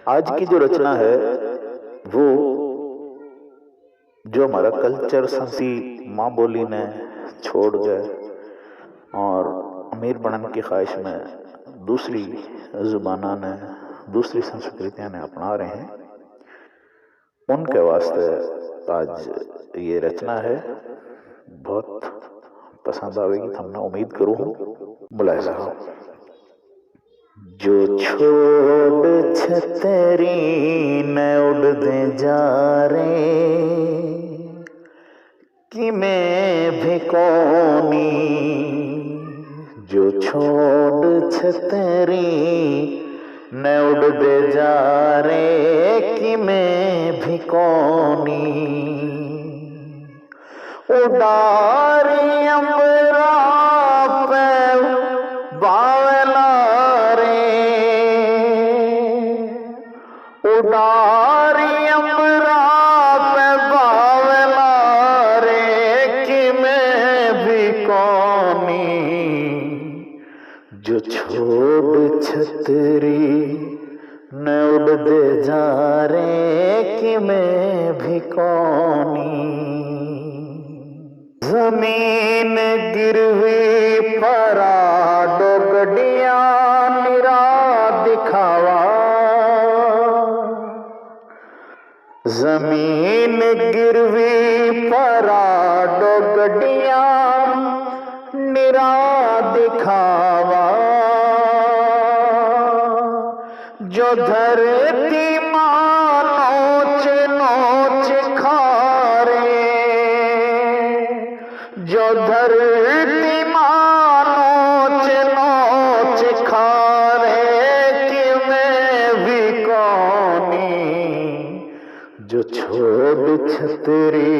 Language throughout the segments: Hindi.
आज की जो रचना है वो जो हमारा कल्चर संस्कृति माँ बोली ने छोड़ गए और अमीर बनने की ख्वाहिश में दूसरी जुबाना ने दूसरी संस्कृतियां ने अपना रहे हैं, उनके वास्ते आज ये रचना है। बहुत पसंद आवेगी, हमने उम्मीद करूँ मुलायजा हो। जो छोड़ छतरी न उड़दे जा रे कि मैं भी कौनी, जो छोड़ छतरी न उड़दे जा रे कि मैं भी कौनी, उडारी अमरा पे बावला रे, उडारी अमरा पे बावला रे कि मैं भी कौनी, जो छोड़ छतरी न उड़दे जा रे कि मैं भी कौनी, जमीन गिरवी परा डोगडिया निरा दिखावा, जमीन गिरवी परा डोगडिया निरा दिखावा, जो धरती माँ नोच नोच खारे, जो धरती माँ नोच नोच खारे कि मैं भी कौनी, जो छोड़ छतरी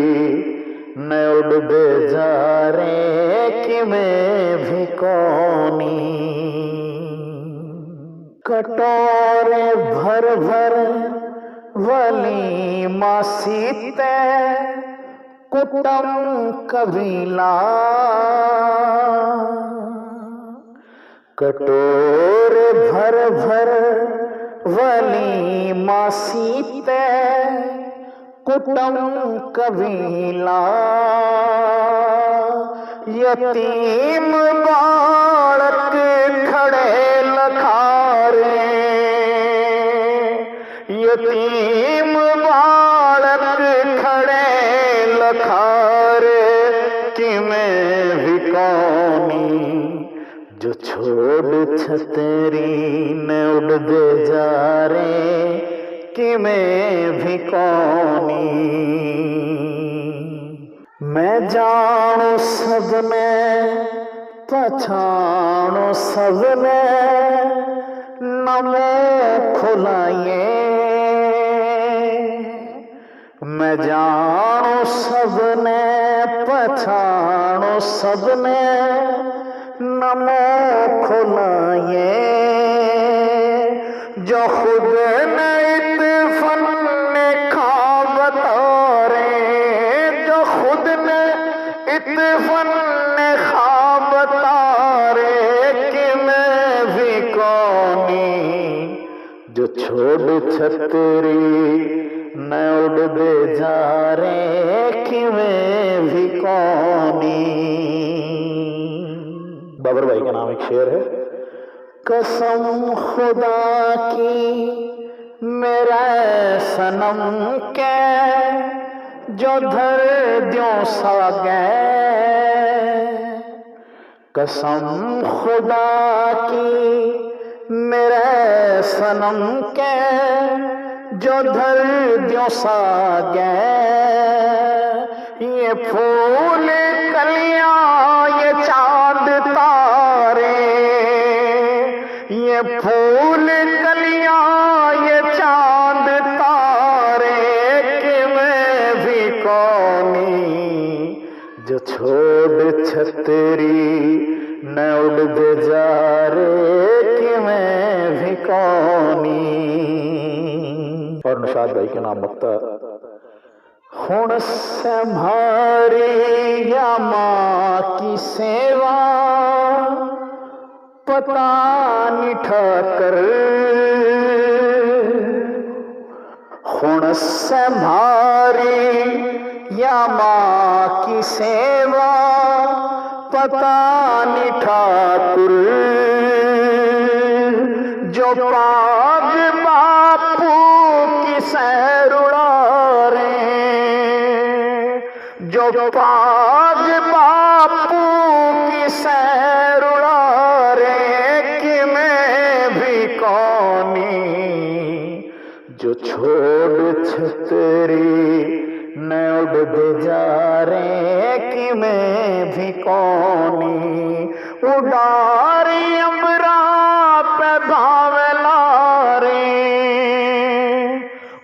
न उड़दे जा रे कि मैं भी कौनी, कटोरे भर भर वली मासी ते कुटम कबीला, कटोरे भर भर वली मासी ते कुटम कबीला, यतीम बालक खड़े लखारे, यतीम बालक खड़े लखारे कि मैं भी कौनी, जो छोड़ छतरी न उड़दे जा रे कि मैं भी कौनी, मैं जानो सबने पछानो सबने नमो खुलाइए, मैं जानो सबने पछानो सबने नमो खुलाइए, जो खुद ने फन खा बतारे, जो खुद ने इतफन खा बतारे कि मैं भी कौनी, जो छोड़ छतरी न उड़दे जा रे कि मैं भी कौनी। बाबर भाई का नाम एक शेर है। कसम खुदा की मेरा सनम के जो धर द्यों सागे, कसम खुदा की मेरे सनम के जो धर द्यों सागे, ये फूल कलियां ये चांद तारे, ये फूल कलियां ये चांद तारे कि मैं भी कौनी, जो छोड़ छतरी न उड़दे जा रे कि मैं भी कौनी। और निशाद भाई के नाम मक्ता। हुण संभारी या माँ की सेवा पता नहीं ठकर, खुण से भारी या माँ की सेवा, पता नहीं ठाकुर जो पाग बापू की सैर उड़ा रहे, जो पाग बापू की सैर उड़ा रहे, कि मैं भी कौनी जो छोड़ छतरी न उड़ जा रे, कि मैं भी कौनी उड़ारी अमरा पे भावला रे,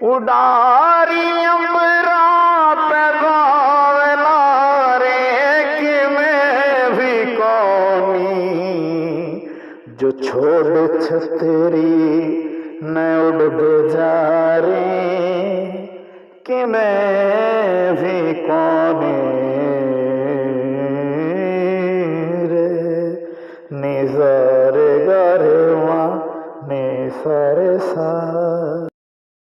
उड़ारी अमरा पे भावला रे, कि मैं भी कौनी जो छोड़ छतरी न उड़ जा रे, कि मैं भी कौन रे। निज़ारे गारे माँ ने सारे सा